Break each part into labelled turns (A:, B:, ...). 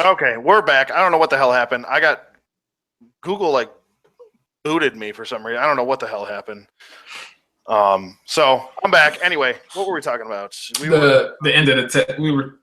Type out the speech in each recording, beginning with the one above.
A: Okay, we're back. I don't know what the hell happened. I got Google like booted me for some reason. I don't know what the hell happened. So I'm back. Anyway, what were we talking about?
B: The end of we were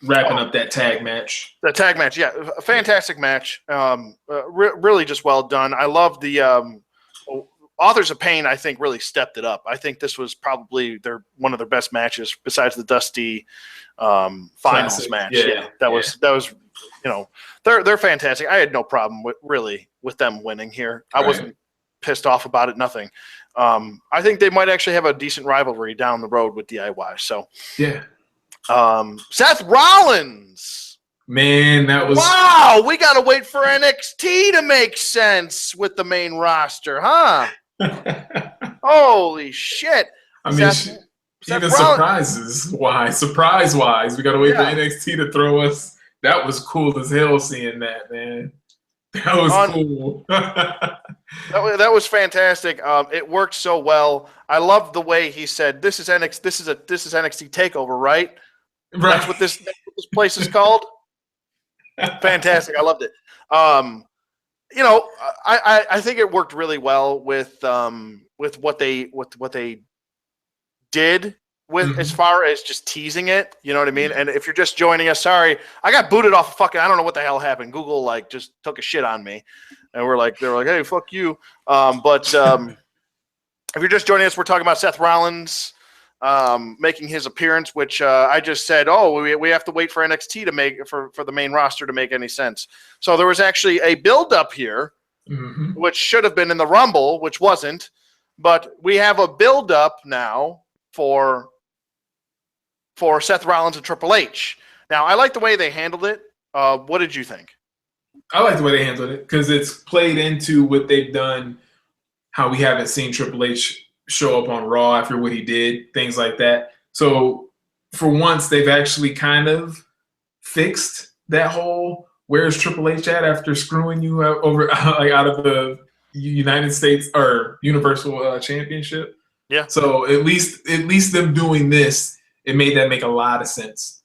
B: wrapping up that tag match.
A: The tag match, yeah, a fantastic match. Really just well done. I love the Authors of Pain. I think really stepped it up. I think this was probably one of their best matches besides the Dusty finals
B: Classic.
A: match. Yeah, that was they're fantastic. I had no problem with them winning here. I wasn't pissed off about it. Nothing. I think they might actually have a decent rivalry down the road with DIY. So
B: yeah.
A: Seth Rollins.
B: Man, that was
A: wow. We gotta wait for NXT to make sense with the main roster, huh? Holy shit!
B: I mean, even surprises. Why? Surprise-wise, we gotta wait for NXT to throw us. That was cool as hell seeing that, man. That was cool.
A: that was fantastic. It worked so well. I loved the way he said, "This is NXT. This is NXT Takeover, right? That's what this place is called." Fantastic. I loved it. I think it worked really well with what they did with as far as just teasing it. You know what I mean? And if you're just joining us, sorry, I got booted off of fucking. I don't know what the hell happened. Google just took a shit on me, and they were like, "Hey, fuck you." But if you're just joining us, we're talking about Seth Rollins making his appearance, which I just said, we have to wait for NXT to make for the main roster to make any sense. So there was actually a build-up here, which should have been in the Rumble, which wasn't. But we have a build-up now for Seth Rollins and Triple H. Now, I like the way they handled it. What did you think?
B: I like the way they handled it because it's played into what they've done, how we haven't seen Triple H show up on Raw after what he did, things like that. So for once, they've actually kind of fixed that whole where's Triple H at after screwing you over out of the United States or Universal Championship.
A: Yeah.
B: So at least them doing this, it made that make a lot of sense.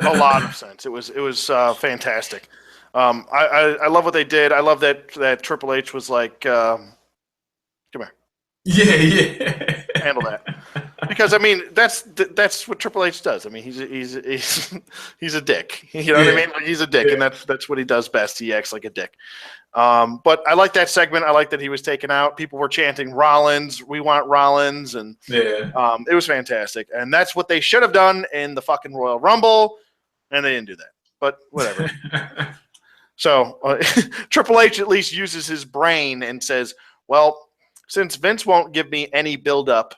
A: A lot of sense. It was fantastic. I love what they did. I love that Triple H was like, come here.
B: Yeah.
A: Handle that. Because I mean that's what Triple H does. I mean he's a dick. You know what I mean? Like, he's a dick, and that's what he does best. He acts like a dick. But I like that segment. I like that he was taken out. People were chanting Rollins. We want Rollins, and it was fantastic. And that's what they should have done in the fucking Royal Rumble, and they didn't do that. But whatever. So Triple H at least uses his brain and says, well, since Vince won't give me any build-up,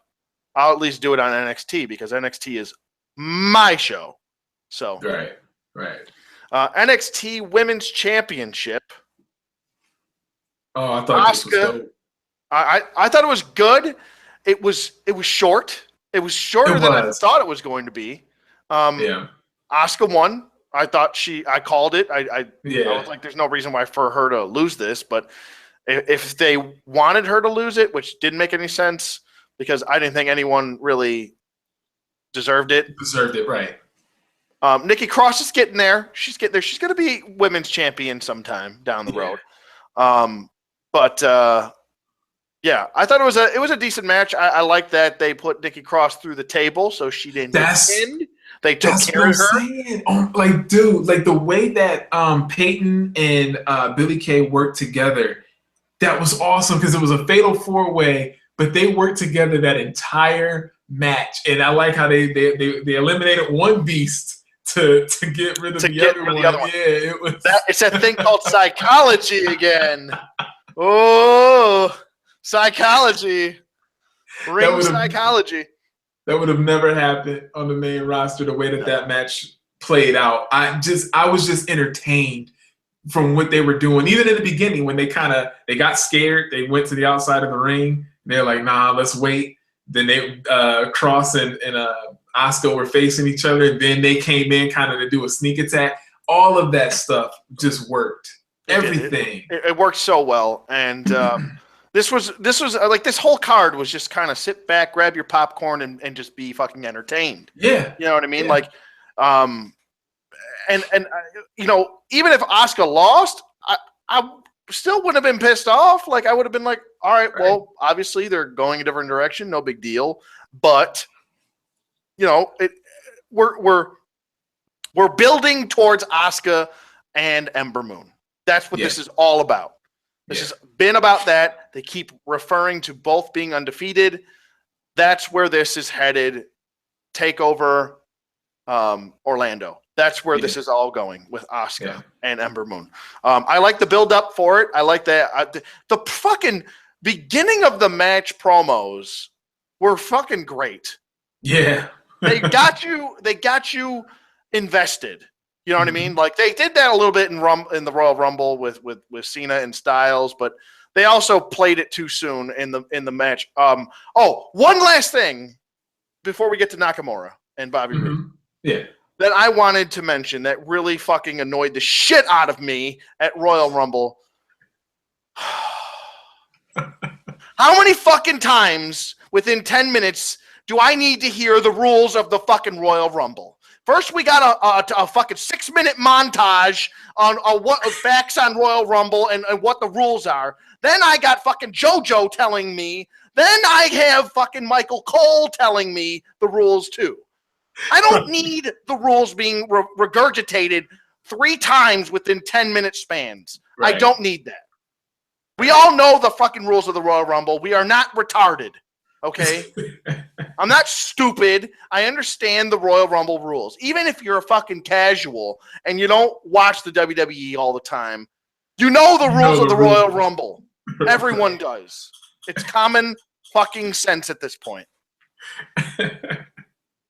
A: I'll at least do it on NXT because NXT is my show. So
B: right.
A: NXT Women's Championship.
B: Oh, I thought this was dope.
A: I thought it was good. It was short. It was shorter than I thought it was going to be. Asuka won. I called it. I was like, there's no reason why for her to lose this, but if they wanted her to lose it, which didn't make any sense because I didn't think anyone really deserved it.
B: Right.
A: Nikki Cross is getting there. She's getting there. She's going to be women's champion sometime down the road. But I thought it was a decent match. I like that they put Nikki Cross through the table so she didn't get pinned. They took care of her.
B: Like, dude, like the way that Peyton and Billie Kay worked together, that was awesome because it was a fatal 4-way, but they worked together that entire match. And I like how they eliminated one beast to get rid of the other one. Yeah,
A: it's that thing called psychology again. Oh, psychology. Psychology.
B: That would have never happened on the main roster the way that match played out. I was just entertained from what they were doing. Even in the beginning when they got scared, they went to the outside of the ring. They're like, nah, let's wait. Then they Cross and Asuka were facing each other. And then they came in kind of to do a sneak attack. All of that stuff just worked. Everything.
A: It worked so well. And this was like this whole card was just kind of sit back, grab your popcorn, and just be fucking entertained.
B: Yeah.
A: You know what I mean?
B: Yeah.
A: Like, and you know, even if Asuka lost, I still wouldn't have been pissed off. Like, I would have been like, all right, well, obviously they're going a different direction, no big deal. But you know, we're building towards Asuka and Ember Moon. That's what this is all about. This has been about that. They keep referring to both being undefeated. That's where this is headed. TakeOver Orlando. That's where this is all going with Asuka and Ember Moon. I like the build up for it. I like that. The fucking beginning of the match promos were fucking great.
B: Yeah.
A: They got you invested. You know what I mean? Like, they did that a little bit in the Royal Rumble with Cena and Styles, but they also played it too soon in the match. One last thing before we get to Nakamura and Bobby Roode.
B: Yeah.
A: That I wanted to mention that really fucking annoyed the shit out of me at Royal Rumble. How many fucking times within 10 minutes do I need to hear the rules of the fucking Royal Rumble? First, we got a fucking 6-minute montage on what facts on Royal Rumble and what the rules are. Then I got fucking JoJo telling me. Then I have fucking Michael Cole telling me the rules too. I don't need the rules being regurgitated 3 times within 10-minute spans. Right. I don't need that. We all know the fucking rules of the Royal Rumble. We are not retarded, okay? I'm not stupid. I understand the Royal Rumble rules. Even if you're a fucking casual and you don't watch the WWE all the time, you know the rules of the Royal Rumble. Everyone does. It's common fucking sense at this point.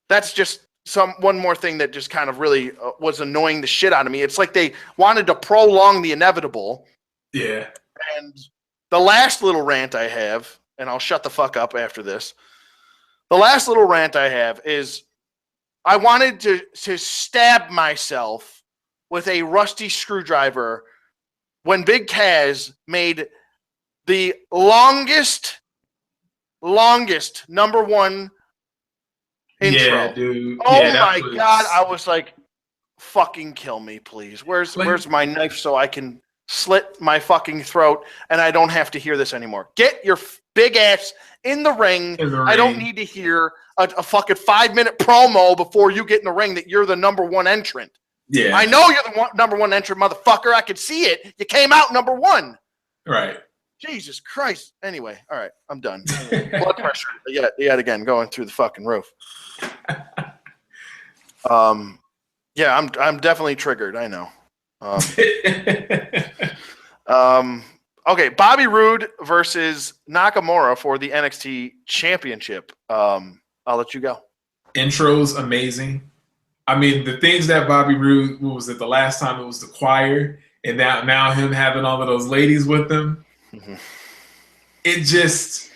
A: That's just one more thing that just kind of really was annoying the shit out of me. It's like they wanted to prolong the inevitable.
B: Yeah.
A: And the last little rant I have, and I'll shut the fuck up after this. The last little rant I have is I wanted to stab myself with a rusty screwdriver when Big Kaz made the longest number one intro.
B: Yeah, dude.
A: Oh my God. I was like, fucking kill me, please. Where's my knife so I can slit my fucking throat and I don't have to hear this anymore? Get your big ass in the ring. I don't need to hear a fucking 5-minute promo before you get in the ring that you're the number one entrant.
B: Yeah.
A: I know you're the number one entrant, motherfucker. I could see it. You came out number one.
B: Right.
A: Jesus Christ. Anyway, all right, I'm done. Blood pressure yet again going through the fucking roof. Yeah, I'm definitely triggered. I know. Okay, Bobby Roode versus Nakamura for the NXT Championship. I'll let you go.
B: Intro's amazing. I mean, the things that Bobby Roode, what was it, the last time it was the choir, and now him having all of those ladies with him. Mm-hmm. It just,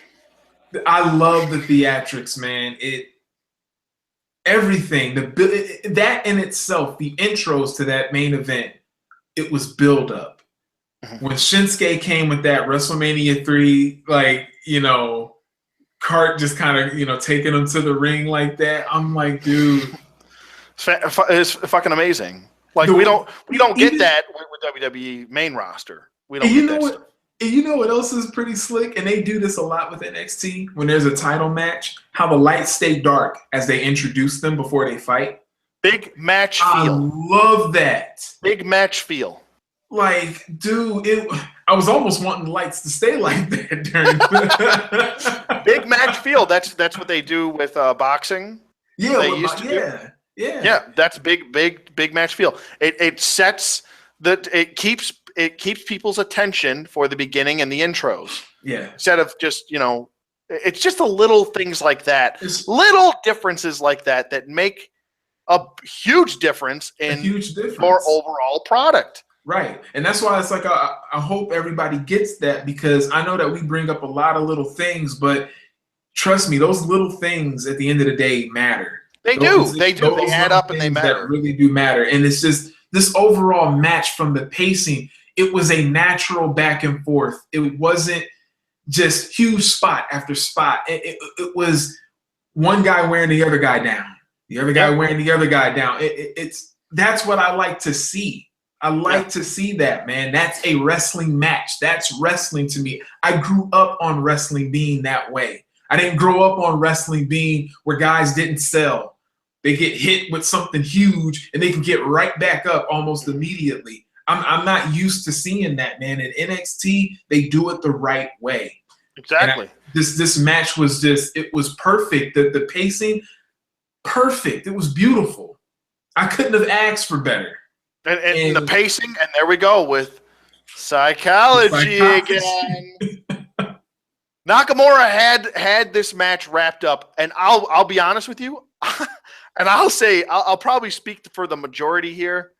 B: I love the theatrics, man. Everything, that in itself, the intros to that main event, it was build up. Mm-hmm. When Shinsuke came with that WrestleMania 3, like, you know, cart just kind of, you know, taking him to the ring like that, I'm like, dude.
A: It's fucking amazing. Like, we don't get that with WWE main roster. We don't get that stuff.
B: And you know what else is pretty slick? And they do this a lot with NXT when there's a title match, how the lights stay dark as they introduce them before they fight.
A: Big match feel.
B: I love that.
A: Big match feel.
B: Like, dude, I was almost wanting lights to stay like that during the
A: big match feel. That's what they do with boxing.
B: Yeah,
A: they used to do. Yeah. That's big match feel. It sets that it keeps people's attention for the beginning and the intros. Yeah. Instead of just, you know, it's just the little things like that, little differences like that make a huge difference in your overall product.
B: Right. And that's why it's like, I hope everybody gets that, because I know that we bring up a lot of little things, but trust me, those little things at the end of the day matter.
A: They do. They add up and they matter.
B: That really do matter. And it's just this overall match from the pacing. It was a natural back and forth. It wasn't just huge spot after spot. It was one guy wearing the other guy down. The other guy wearing the other guy down. It's that's what I like to see. I like to see that, man. That's a wrestling match. That's wrestling to me. I grew up on wrestling being that way. I didn't grow up on wrestling being where guys didn't sell. They get hit with something huge and they can get right back up almost immediately. I'm not used to seeing that, man. In NXT, they do it the right way.
A: Exactly.
B: This match was it was perfect. The pacing, perfect. It was beautiful. I couldn't have asked for better.
A: And the pacing, and there we go with psychology again. Nakamura had this match wrapped up, and I'll be honest with you, and I'll probably speak for the majority here.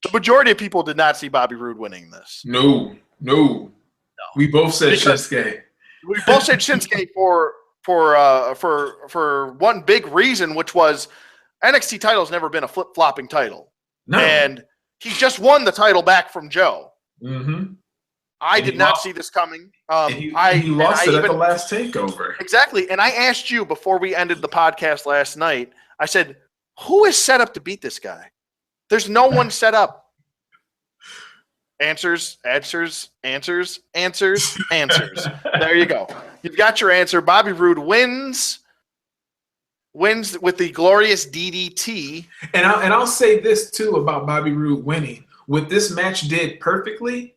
A: The majority of people did not see Bobby Roode winning this.
B: No. We both said Shinsuke.
A: We both said Shinsuke for one big reason, which was NXT title's never been a flip-flopping title.
B: No.
A: And he just won the title back from Joe.
B: Mm-hmm.
A: I did not see this coming.
B: He lost it at the last takeover.
A: Exactly. And I asked you before we ended the podcast last night, I said, who is set up to beat this guy? There's no one set up. Answers. There you go. You've got your answer. Bobby Roode wins with the glorious DDT.
B: And I'll say this too about Bobby Roode winning. What this match did perfectly,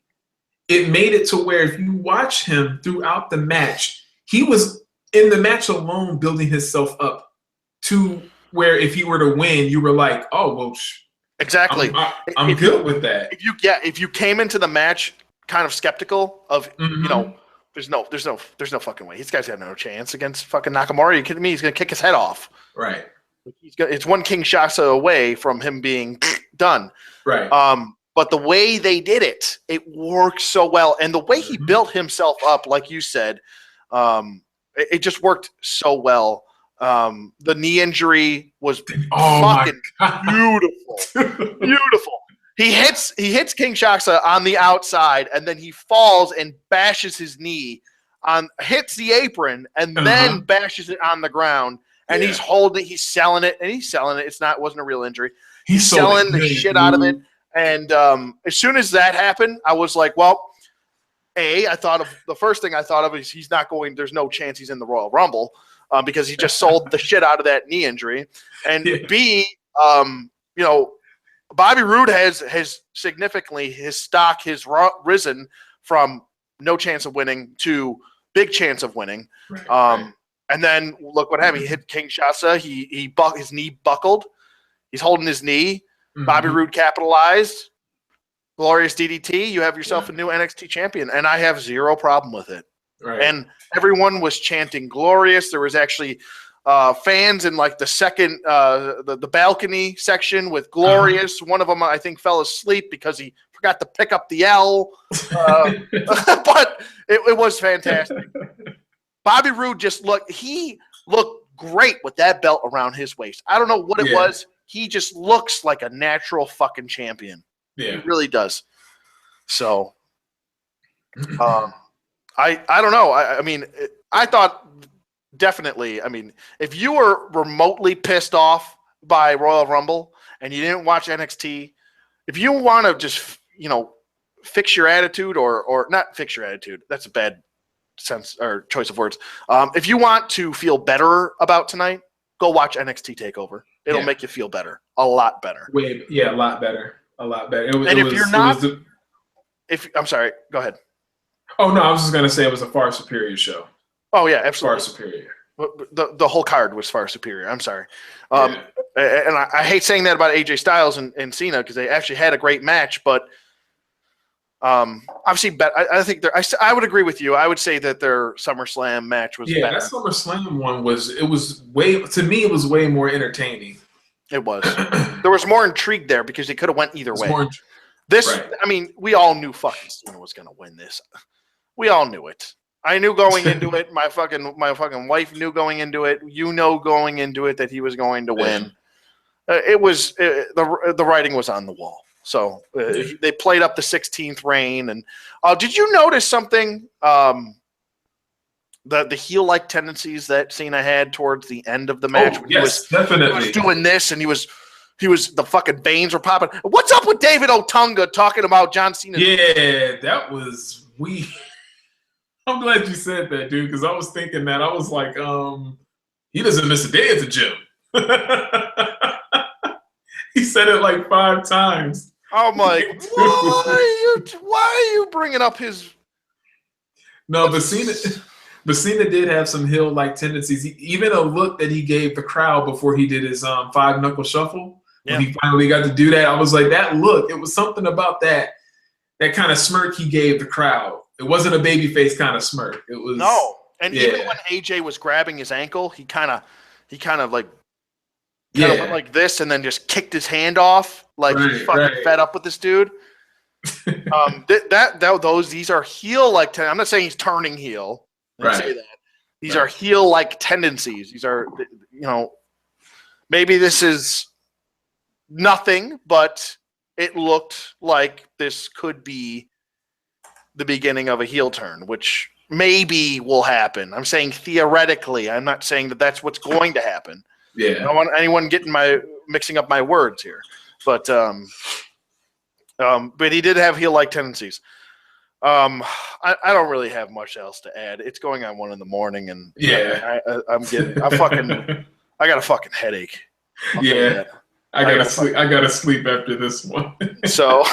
B: it made it to where if you watch him throughout the match, he was in the match alone building himself up to where if he were to win, you were like, oh, well,
A: exactly.
B: I'm good with that.
A: If you came into the match kind of skeptical of, there's no fucking way. This guy's got no chance against fucking Nakamura. Are you kidding me? He's gonna kick his head off.
B: Right.
A: It's one Kinshasa away from him being done.
B: Right.
A: But the way they did it, it worked so well, and the way he built himself up, like you said, it just worked so well. The knee injury was fucking beautiful. He hits Kinshasa on the outside, and then he falls and bashes his knee hits the apron, and then bashes it on the ground. And he's holding it, he's selling it. It wasn't a real injury. He's selling the shit out of it. And as soon as that happened, I was like, well, the first thing I thought of is there's no chance he's in the Royal Rumble because he just sold the shit out of that knee injury. And B, Bobby Roode has significantly, his stock has risen from no chance of winning to big chance of winning. Right. And then look what happened. He hit Kinshasa. His knee buckled. He's holding his knee. Bobby Roode capitalized. Glorious DDT. You have yourself a new NXT champion, and I have zero problem with it. Right. And everyone was chanting glorious. There was actually fans in like the second, the balcony section with glorious. One of them, I think, fell asleep because he forgot to pick up the L. But it was fantastic. Bobby Roode he looked great with that belt around his waist. I don't know what it was. He just looks like a natural fucking champion. Yeah. He really does. So, I don't know. I mean, I thought definitely, if you were remotely pissed off by Royal Rumble and you didn't watch NXT, if you want to just, fix your attitude or not fix your attitude, that's a bad sense or choice of words. If you want to feel better about tonight, go watch NXT TakeOver. It'll make you feel better, a lot better.
B: A lot better, a lot better.
A: I'm sorry, go ahead.
B: Oh no, I was just gonna say it was a far superior show.
A: Oh yeah, absolutely.
B: Far superior.
A: The whole card was far superior. I'm sorry. And I hate saying that about AJ Styles and Cena because they actually had a great match, but obviously, I think I would agree with you. I would say that their SummerSlam match was better.
B: That SummerSlam one it was way more entertaining.
A: It was. There was more intrigue there because it could have went either way. We all knew fucking Cena was going to win this. We all knew it. I knew going into it. My fucking wife knew going into it. Going into it that he was going to win. The writing was on the wall. So they played up the 16th reign. And did you notice something? The heel-like tendencies that Cena had towards the end of the match.
B: Definitely.
A: He was doing this, and he was the fucking veins were popping. What's up with David Otunga talking about John Cena?
B: Yeah, that was weird. I'm glad you said that, dude, because I was thinking that. I was like, he doesn't miss a day at the gym. He said it like 5 times.
A: I'm like, why are you bringing up his?
B: No, but Cena did have some heel-like tendencies. Even a look that he gave the crowd before he did his 5-knuckle shuffle. When he finally got to do that, I was like, that look. It was something about that kind of smirk he gave the crowd. It wasn't a babyface kind of smirk. It was
A: even when AJ was grabbing his ankle, he kind of went like this and then just kicked his hand off, like he's fucking fed up with this dude. These are heel-like. I'm not saying he's turning heel. Say that. These are heel-like tendencies. These are, maybe this is nothing, but it looked like this could be the beginning of a heel turn, which maybe will happen. I'm saying theoretically. I'm not saying that that's what's going to happen. Yeah. I don't want anyone mixing up my words here. But he did have heel-like tendencies. I don't really have much else to add. It's going on 1 a.m, and I got a fucking headache.
B: I gotta sleep after this one.
A: So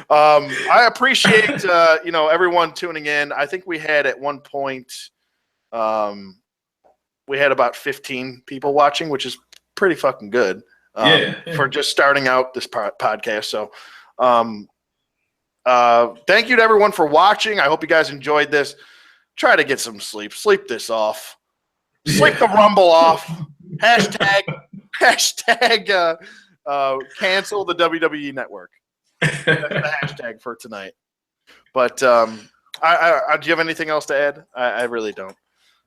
A: I appreciate everyone tuning in. I think we had at one point we had about 15 people watching, which is pretty fucking good for just starting out this podcast. So thank you to everyone for watching. I hope you guys enjoyed this. Try to get some sleep. Sleep this off. Sleep the Rumble off. Hashtag cancel the WWE Network. That's the hashtag for tonight. But do you have anything else to add? I really don't.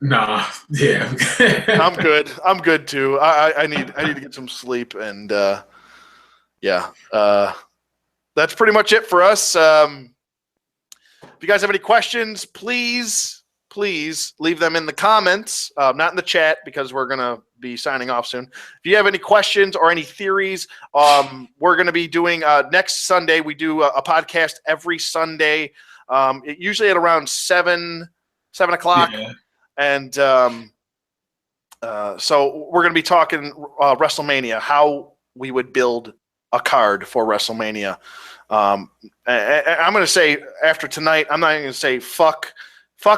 B: Nah. Yeah.
A: I'm good. I'm good too. I need to get some sleep, and that's pretty much it for us. If you guys have any questions, please leave them in the comments, not in the chat, because we're going to be signing off soon. If you have any questions or any theories, we're going to be doing next Sunday. We do a podcast every Sunday, usually at around 7 o'clock. Yeah. And so we're going to be talking WrestleMania, how we would build a card for WrestleMania. I'm going to say after tonight, I'm not even going to say fuck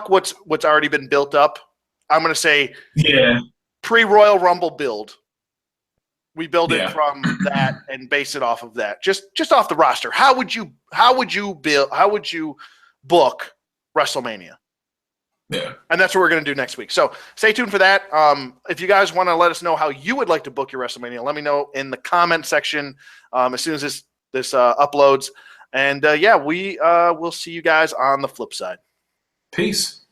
A: what's already been built up. I'm going to say pre-Royal Rumble build. We build it from that and base it off of that. Just off the roster. How would you book WrestleMania? Yeah. And that's what we're going to do next week. So stay tuned for that. If you guys want to let us know how you would like to book your WrestleMania, let me know in the comment section as soon as this uploads. And we will see you guys on the flip side.
B: Peace.